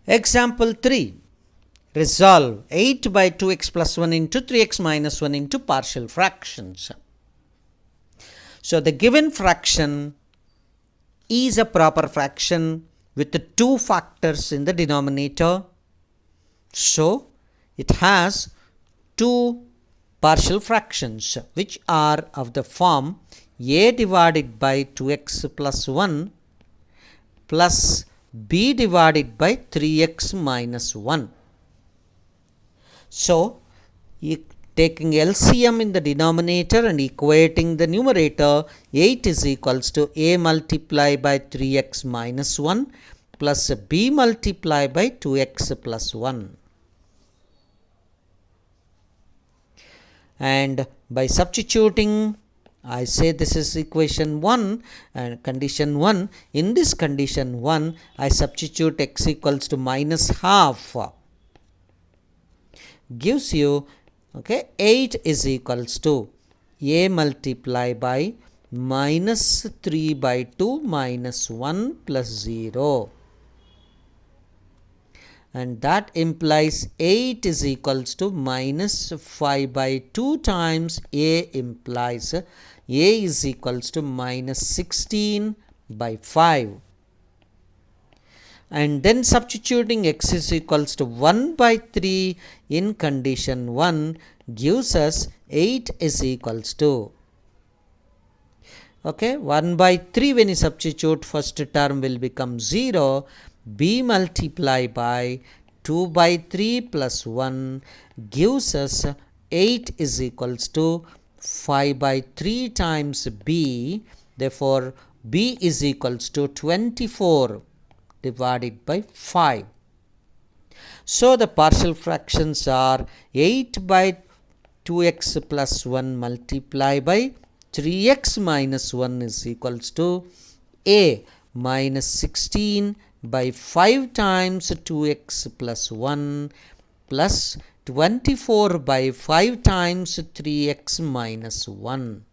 Example 3. Resolve 8 by 2x plus 1 into 3x minus 1 into partial fractions. So the given fraction is a proper fraction with the two factors in the denominator. So it has two partial fractions which are of the form a divided by 2x plus 1 plus b divided by 3x minus 1. So, taking LCM in the denominator and equating the numerator, 8 is equals to a multiplied by 3x minus 1 plus b multiplied by 2x plus 1. And by substituting, I say this is equation 1 and condition 1. In this condition 1, I substitute x equals to minus half. Gives you 8 is equals to a multiplied by minus 3 by 2 minus 1 plus 0. And that implies 8 is equals to minus 5 by 2 times a implies a is equals to minus 16 by 5. And then substituting x is equals to 1 by 3 in condition 1 gives us 8 is equals to 1 by 3 when you substitute, first term will become 0. b multiplied by 2 by 3 plus 1 gives us 8 is equals to 5 by 3 times b. Therefore, b is equals to 24 divided by 5. So, the partial fractions are 8 by 2x plus 1 multiplied by 3x minus 1 is equals to a minus 16 by 5 times 2x plus 1 plus 24 by 5 times 3x minus 1.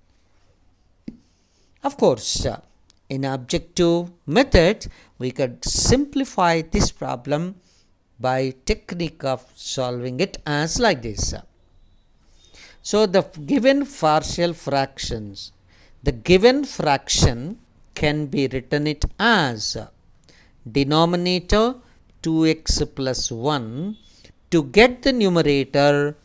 Of course, in objective method, we could simplify this problem by technique of solving it as like this. So, the given partial fractions, the given fraction can be written it as denominator 2x plus 1. To get the numerator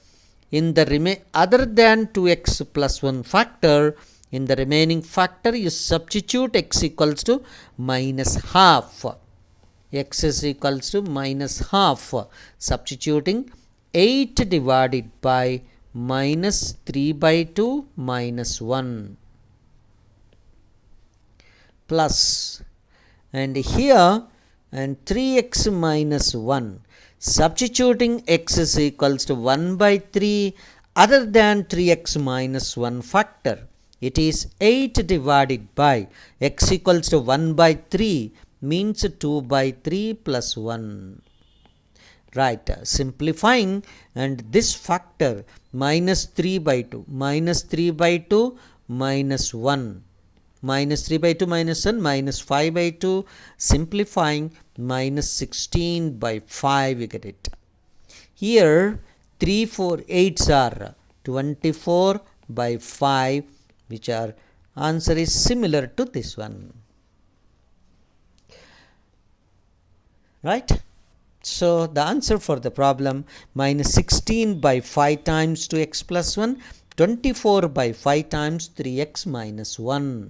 in the other than 2x plus 1 factor, in the remaining factor you substitute x equals to minus half. X is equals to minus half. Substituting 8 divided by minus 3 by 2 minus 1 plus, and here and 3x minus 1. Substituting x is equals to 1 by 3 other than 3x minus 1 factor. It is 8 divided by x equals to 1 by 3 means 2 by 3 plus 1. Right, simplifying, and this factor minus 3 by 2 minus 3 by 2 minus 1 minus 3 by 2 minus 1 minus 5 by 2, simplifying minus 16 by 5, you get it. Here 3 4 8s are 24 by 5, which are answer is similar to this one. Right? So the answer for the problem minus 16 by 5 times 2x plus 1, 24 by 5 times 3x minus 1.